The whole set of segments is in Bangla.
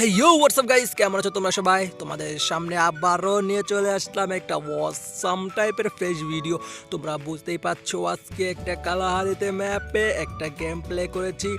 হে ইউ হোয়াটসঅ্যাপ গাইস, কেমন আছো তোমরা সবাই? তোমাদের সামনে আবারও নিয়ে চলে আসলাম একটা ওয়াসাম টাইপের ফ্রেশ ভিডিও। তোমরা বুঝতেই পারছো আজকে একটা কালাহারিতে ম্যাপে একটা গেম প্লে করেছি।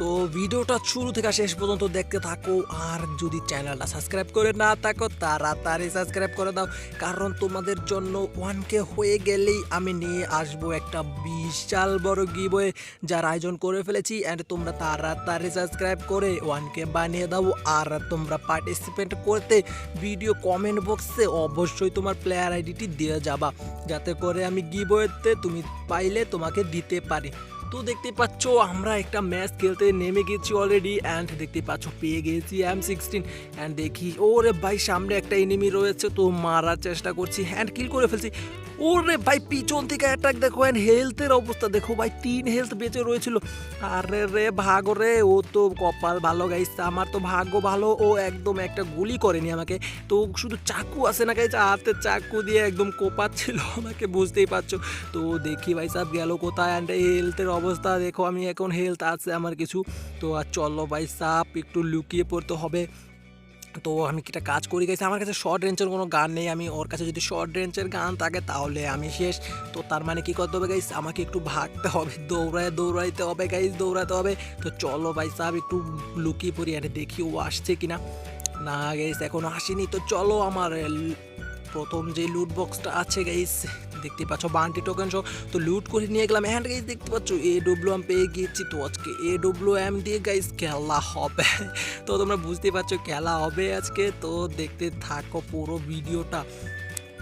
তো ভিডিওটা শুরু থেকে শেষ পর্যন্ত দেখতে থাকো, আর যদি চ্যানেলটা সাবস্ক্রাইব করে না থাকো তাড়াতাড়ি সাবস্ক্রাইব করে দাও, কারণ তোমাদের জন্য 1K হয়ে গেলেই আমি নিয়ে আসবো একটা বিশাল বড় গিভওয়ে যার আয়োজন করে ফেলেছি। অ্যান্ড তোমরা তাড়াতাড়ি সাবস্ক্রাইব করে 1K বানিয়ে দাও। আর তোমরা পার্টিসিপেট করতে ভিডিও কমেন্ট বক্সে অবশ্যই তোমার প্লেয়ার আইডিটি দিয়ে যাবা, যাতে করে আমি গিভওয়েতে তুমি পাইলে তোমাকে দিতে পারি। তো দেখতে পাচ্ছ আমরা একটা ম্যাচ খেলতে নেমে গেছি অলরেডি, অ্যান্ড দেখতে পাচ্ছ পেয়ে গেছি M16। অ্যান্ড দেখি ওরে ভাই সামনে একটা এনিমি রয়েছে, তো মারার চেষ্টা করছি, হ্যান্ড কিল করে ফেলছি। ওরে ভাই পিছন থেকে অ্যাটাক দেখো, অ্যান্ড হেলথের অবস্থা দেখো ভাই, 3 হেলথ বেঁচে রয়েছিল। আরে রে ভাগো রে, ও তো কপাল ভালো গাইস, আমার তো ভাগ্য ভালো, ও একদম একটা গুলি করেনি আমাকে। তো শুধু চাকু আছে না গাইস, হাতে চাকু দিয়ে একদম কোপাচ্ছিল আমাকে, বুঝতেই পারছো। তো দেখি ভাই সাহেব গেল কোথায়, অ্যান্ড হেলথের অবস্থা দেখো, আমি এখন হেলথ আছে আমার কিছু। তো আর চলো ভাই সাপ একটু লুকিয়ে পড়তে হবে। তো আমি একটা কাজ করি গেছি, আমার কাছে শর্ট রেঞ্জের কোনো গান নেই, আমি ওর কাছে যদি শর্ট রেঞ্জের গান থাকে তাহলে আমি শেষ। তো তার মানে কী করতে হবে গাইস, আমাকে একটু ভাগতে হবে, দৌড়াইতে হবে গাইস, দৌড়াতে হবে। তো চলো ভাই সাহেব একটু লুকিয়ে পড়ি, আরে দেখি ও আসছে কিনা। না গাইস এখনো আসেনি। তো চলো আমার প্রথম যে লুট বক্সটা আছে গাইস, দেখতে পাচ্ছ বান্টি টোকেন সহ, তো লুট করে নিয়ে গেলাম। হ্যান্ড গাইস দেখতে পাচ্ছ AWM পেয়ে গিয়েছি। তো আজকে AWM দিয়ে গাইস খেলা হবে। তো তোমরা বুঝতেই পারছো খেলা হবে আজকে, তো দেখতে থাকো পুরো ভিডিওটা।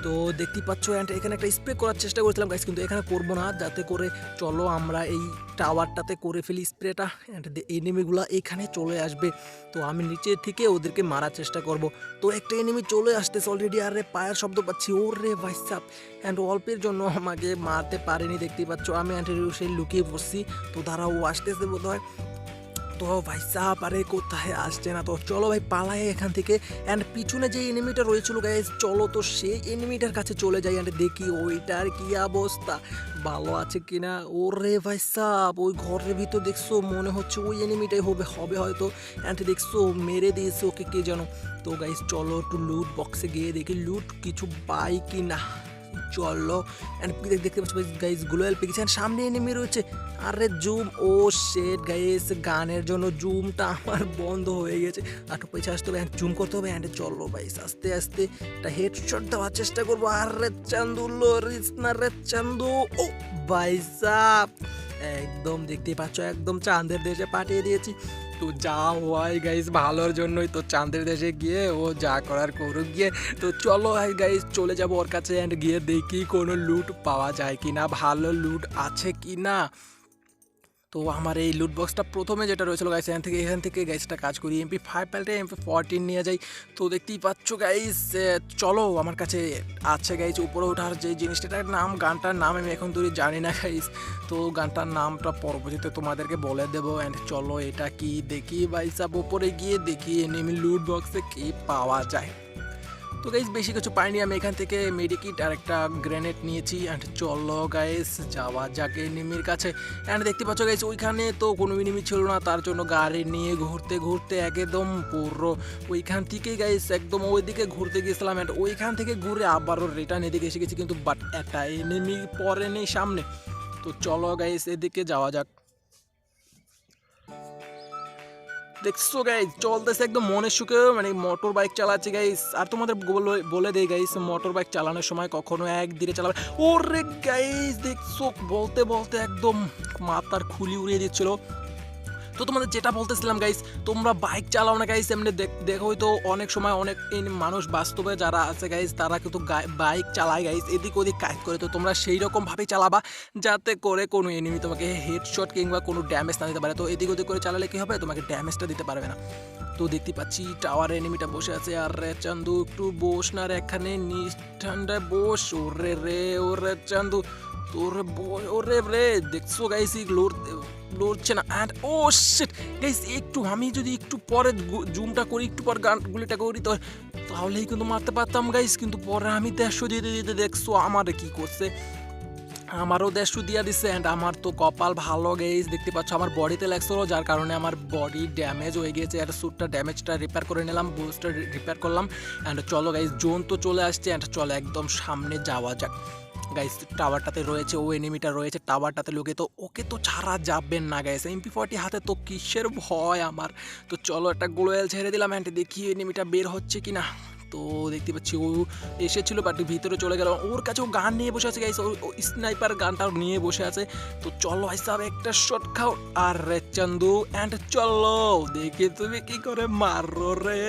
তো দেখতেই পাচ্ছ, অ্যান্ড এখানে একটা স্প্রে করার চেষ্টা করেছিলাম গাইস, কিন্তু এখানে করবো না, যাতে করে চলো আমরা এই টাওয়ারটাতে করে ফেলি স্প্রেটা, অ্যান্ড এনিমিগুলো এখানে চলে আসবে। তো আমি নিচে থেকে ওদেরকে মারার চেষ্টা করব। তো একটা এনিমি চলে আসতেছে অলরেডি, আরে পায়ের শব্দ পাচ্ছি, ওরে ভাই সাপ, অ্যান্ড অল্পের জন্য আমাকে মারতে পারেনি, দেখতেই পাচ্ছ আমি অ্যান্ড সেই লুকিয়ে পড়ছি। তো তারাও আসতেছে বোধ হয়। তো ভাই সাহাব আরে কোথায় আসছে না, তো চলো ভাই পালাই এখান থেকে। অ্যান্ড পিছনে যে এনিমিটা রয়েছিল গাইস, চলো তো সেই এনিমিটার কাছে চলে যাই, অ্যান্ড দেখি ওইটার কি অবস্থা, ভালো আছে কিনা। ওরে ভাই সাহাব ওই ঘরের ভিতর দেখছো, মনে হচ্ছে ওই এনিমিটাই হবে হয়তো। অ্যান্ড দেখছো মেরে দিয়েছে ওকে কে যেন। তো গাইস চলো একটু লুট বক্সে গিয়ে দেখি লুট কিছু পাই কি না। চলো অ্যান্ড দেখতে পাচ্ছ গাইস গ্লোয়াল পেয়েছে, সামনে এনিমি রয়েছে। আরে জুম, ও শেট গাইস, গানের জন্য জুমটা আমার বন্ধ হয়ে গেছে, একটু পয়সা আসতে হবে, জুম করতে হবে। অ্যান্ড চলো ভাইস আস্তে আস্তে একটা হেডশট দেওয়ার চেষ্টা করবো। আরে চান্দু লরিস না রে চান্দু, ও ভাই সাব একদম দেখতে পাচ্ছ একদম চাঁদের দেশে পাঠিয়ে দিয়েছি। তো যা হয় গাইস ভালোর জন্যই, তো চাঁদের দেশে গিয়ে ও যা করার করুক গিয়ে। তো চলো গাইস চলে যাবো ওর কাছে, অ্যান্ড গিয়ে দেখি কোনো লুট পাওয়া যায় কি না, ভালো লুট আছে কি না। তো আমার এই লুট বক্সটা প্রথমে যেটা রয়েছিল গাইস, এখান থেকে গাইসটা কাজ করি, MP5 পাল্টে MP14 নিয়ে যাই। তো দেখতেই পাচ্ছ গাইস, চলো আমার কাছে আছে গাইস উপরে ওঠার যে জিনিসটার নাম, গানটার নাম আমি এখন ধরে জানি না গাইস। তো গানটার নামটা পরবর্তীতে তোমাদেরকে বলে দেবো। অ্যান্ড চলো এটা কি দেখি ভাই সাব, উপরে গিয়ে দেখি এনিমি লুট বক্সে কি পাওয়া যায়। তো গাইস বেশি কিছু পাইনি, আমি এখান থেকে মেডিকিট আর একটা গ্রেনেড নিয়েছি। অ্যান্ড চলো গাইস যাওয়া যাক এনিমির কাছে। অ্যান্ড দেখতে পাচ্ছ গাইস ওইখানে তো কোনো এনিমি ছিল না, তার জন্য গাড়ি নিয়ে ঘুরতে ঘুরতে একদম পুরো ওইখান থেকেই গাইস একদম ওইদিকে ঘুরতে গিয়েছিলাম। অ্যান্ড ওইখান থেকে ঘুরে আবারও রিটার্ন এদিকে এসে গেছি, কিন্তু বাট একটা এনিমি পরে নেই সামনে। তো চলো গাইস এদিকে যাওয়া যাক। দেখছো গাইস চলতেছে একদম মনের সুখে, মানে মোটর বাইক চালাচ্ছি গাইস। আর তোমাদের বলে দেই গাইস, মোটর বাইক চালানোর সময় কখনো এক ধীরে চালাবে। ওরে গাইস দেখছো বলতে বলতে একদম মাথার খুলি উড়িয়ে দিচ্ছিল। তো তোমাদের যেটা বলতেছিলাম গাইস, তোমরা বাইক চালাও না গাইস, এমনি দেখোই তো অনেক সময় অনেক মানুষ বাস্তবে যারা আছে গাইস, তারা কিন্তু বাইক চালায় গাইস, এদিক ওদিক কাজ করে। তো তোমরা সেই রকম ভাবে চালাবা যাতে করে কোনো এনিমি তোমাকে হেডশট কিংবা কোনো ড্যামেজ না দিতে পারে। তো এদিক ওদিক করে চালালে কি হবে, তোমাকে ড্যামেজটা দিতে পারবে না। তো দেখতে পাচ্ছি টাওয়ার এনিমিটা বসে আছে, আর রে চান্দু একটু বস না রে এখানে, ঠান্ডায় বস। ওরে রে ওরে চান্দু তোর ওরে রে, দেখছো গাইস লড়ছে না। অ্যান্ড ও শিট গাইস, একটু আমি যদি একটু পরে জুমটা করি, একটু পর গুলিটা করি, তো তাহলেই কিন্তু মারতে পারতাম গাইস, কিন্তু পরে আমি 150 দিতে দিতে দেখছো আমার কি করছে। আমারও 150 দিয়া দিচ্ছে অ্যান্ড আমার তো কপাল ভালো গাইস, দেখতে পাচ্ছ আমার বডিতে লাগছিল যার কারণে আমার বডি ড্যামেজ হয়ে গিয়েছে আর স্যুটটা ড্যামেজটা রিপেয়ার করে নিলাম, বুস্টার রিপেয়ার করলাম। অ্যান্ড চলো গাইস জোন তো চলে আসছে অ্যান্ড চলো একদম সামনে যাওয়া যাক গাইস। টাওয়ারটাতে রয়েছে ও এনিমিটা রয়েছে টাওয়ারটাতে লোকে, তো ওকে তো ছাড়া যাবেন না গাইস, MP40 হাতে তো কিসের ভয় আমার। তো চলো একটা গ্লোয়াল ছেড়ে দিলাম অ্যান্ড দেখি এনিমিটা বের হচ্ছে কিনা। তো দেখতে পাচ্ছি ও এসেছিল বাট ভিতরে চলে গেল, ওর কাছেও গান নিয়ে বসে আছে গাইস, ও স্নাইপার গানটাও নিয়ে বসে আছে। তো চলো হিসাবে একটা শট খাও আর রে চান্দু অ্যান্ড চলো দেখি তুমি কি করে মারো রে।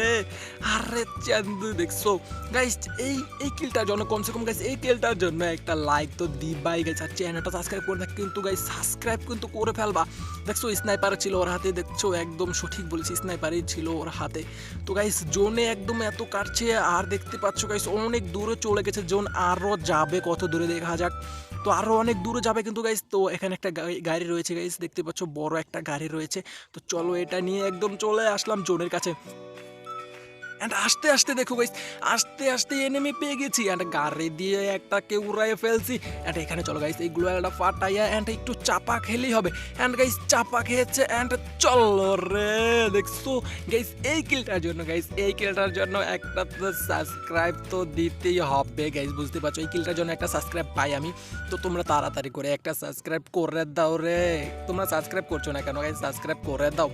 আরে চান্দু দেখছো গাইস এই কিলটার জন্য কমসে কম গাইস এই কিলটার জন্য একটা লাইক তো দিবাই গাইস, আর চ্যানেলটা সাবস্ক্রাইব করে থাক কিন্তু গাইস সাবস্ক্রাইব কিন্তু করে ফেলবা। দেখছো স্নাইপার ছিল ওর হাতে, দেখছো একদম সঠিক বলেছি স্নাইপারই ছিল ওর হাতে। তো গাইস জোনে একদম এত কাটছে আর দেখতে পাচ্ছ গাইস অনেক দূরে চলে গেছে জোন, আরো যাবে কত দূরে দেখা যাক। তো আরো অনেক দূরে যাবে কিন্তু গাইস। তো এখানে একটা গাড়ি রয়েছে গাইস, দেখতে পাচ্ছ বড় একটা গাড়ি রয়েছে। তো চলো এটা নিয়ে একদম চলে আসলাম জোনের কাছে অ্যান্ড আস্তে আস্তে দেখো গাইস আস্তে আস্তে এনিমি পেয়ে গেছি অ্যান্ড গাড়ি দিয়ে একটাকে উড়াই ফেলছি। অ্যান্ড এখানে চলো গাইস এই গ্লোয়ালটা ফাটাইয়া অ্যান্ড একটু চাপা খেলেই হবে। অ্যান্ড গাইস চাপা খেয়েছে অ্যান্ড চলো রে, দেখছো গাইস এই কিলটার জন্য গাইস এই কিলটার জন্য একটা তো সাবস্ক্রাইব তো দিতেই হবে গাইস, বুঝতে পারছো এই কিলটার জন্য একটা সাবস্ক্রাইব পাই আমি। তো তোমরা তাড়াতাড়ি করে একটা সাবস্ক্রাইব করে দাও রে, তোমরা সাবস্ক্রাইব করছো না কেন গাইস, সাবস্ক্রাইব করে দাও।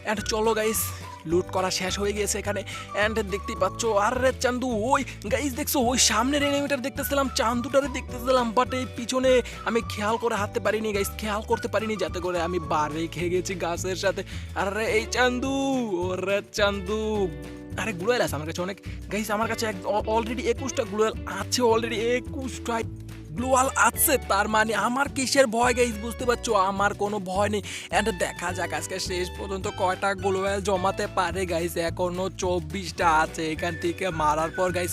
অ্যান্ড চলো গাইস লুট করা শেষ হয়ে গিয়েছে এখানে অ্যান্ড দেখতেই পাচ্ছ আর রে চান্দু ওই গাইস দেখছো ওই সামনের এনিমিটার দেখতেছিলাম, চান্দুটারে দেখতেছিলাম বাট এই পিছনে আমি খেয়াল করে হাঁটতে পারিনি গাইস, খেয়াল করতে পারিনি যাতে করে আমি বারে খেয়ে গেছি গাছের সাথে। আরে এই চান্দু ওরে চান্দু, আরে গ্লোয়াল আছে আমার কাছে অনেক গাইস, আমার কাছে অলরেডি 21টা গ্লোয়াল আছে, অলরেডি 21টা গ্লোয়াল আছে, তার মানে আমার কিসের ভয় গাইস, বুঝতে পারছো আমার কোনো ভয় নেই। অ্যান্ড দেখা যাক আজকে শেষ পর্যন্ত কয়টা গ্লোয়াল জমাতে পারে গাইস, এখনো 24টা আছে। এখান থেকে মারার পর গাইস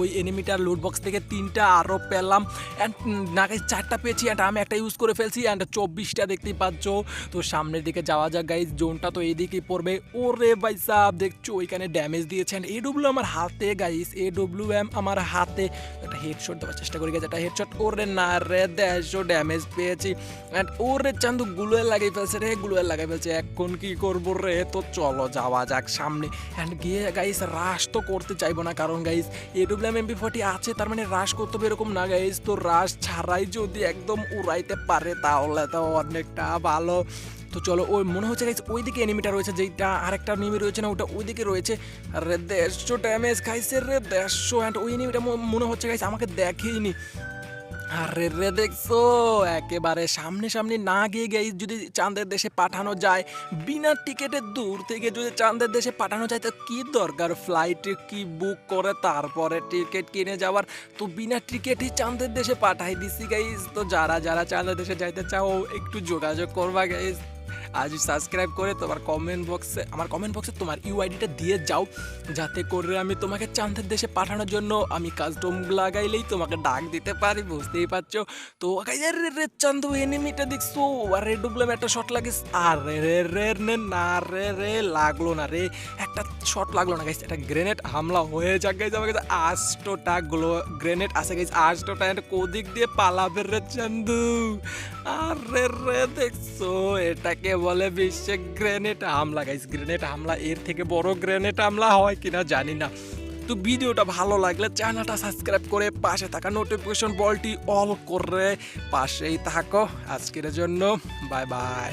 ওই এনিমিটার লুট বক্স থেকে 3টা আরও পেলাম অ্যান্ড না গাইস 4টা পেয়েছি অ্যান্ড আমি একটা ইউজ করে ফেলছি অ্যান্ড 24টা দেখতেই পাচ্ছ। তো সামনের দিকে যাওয়া যাক গাইস, জোনটা তো এইদিকেই পড়বে। ওরে ভাই সাহেব দেখছো ওইখানে ড্যামেজ দিয়েছে অ্যান্ড AW আমার হাতে গাইস, AWM আমার হাতে। একটা হেডশট দেওয়ার চেষ্টা করি গাইস, একটা হেডশট ওরে না রে 150 ড্যামেজ পেয়েছি অ্যান্ড ওরে চান্দু গুলোয় লাগাই ফেলছে রে, গুলোয় লাগাই ফেলছে, এখন কি করবো রে। তো চলো যাওয়া যাক সামনে অ্যান্ড গিয়ে গাইস রাশ তো করতে চাইবো না কারণ গাইস AWM MP40 আছে, তার মানে রাশ করতে হবে এরকম না গাইস। তো রাশ ছাড়াই যদি একদম উড়াইতে পারে তাহলে তো অনেকটা ভালো। তো চলো ওই মনে হচ্ছে গাইস ওইদিকে এনিমিটা রয়েছে, যেটা আরেকটা এনিমি রয়েছে না ওটা ওইদিকে রয়েছে। আরে 150 ড্যামেজ খাইছে রে 150 অ্যান্ড ওই এনিমিটা মনে হচ্ছে গাইস আমাকে দেখেইনি। আরে রে দেখছো একেবারে সামনে সামনে না গিয়ে গাইস যদি চাঁদের দেশে পাঠানো যায়, বিনা টিকেটে দূর থেকে যদি চাঁদের দেশে পাঠানো যায় তো কি দরকার ফ্লাইট কি বুক করে তারপরে টিকিট কিনে যাওয়ার। তো বিনা টিকেটই চাঁদের দেশে পাঠাই দিছি গাইস। তো যারা যারা চাঁদের দেশে যাইতে চাও একটু যোগাযোগ করবা গাইস, আজ সাবস্ক্রাইব করে তোমার আমার কমেন্ট বক্সে তোমার ইউআইডিটা দিয়ে যাও, যাতে করে আমি তোমাকে চাঁদের দেশে পাঠানোর জন্য আমি কাস্টম লাগাইলেই তোমাকে ডাক দিতে পারি, বুঝতেই পারছো। তো রে চান্দু এনিমিটা দেখছো আর ডুবলাম একটা শট লাগিস, আর রে না রে লাগলো না রে, একটা শট লাগলো না গাইস, একটা গ্রেনেড হামলা হয়ে যাক গাইস। আমার কাছে 8টা গ্রেনেড আছে গাইস, 8টা কোদিক দিয়ে পালাবে রে চান্দু। আরে রে দেখছো এটাকে বলে বিশ্বে গ্রেনেড হামলা গাইস, গ্রেনেড হামলা, এর থেকে বড় গ্রেনেড হামলা হয় কিনা জানি না। তো ভিডিওটা ভালো লাগলে চ্যানেলটা সাবস্ক্রাইব করে পাশে থাকা নোটিফিকেশন বলটি অল করে পাশেই থাকো। আজকের জন্য বাই বাই।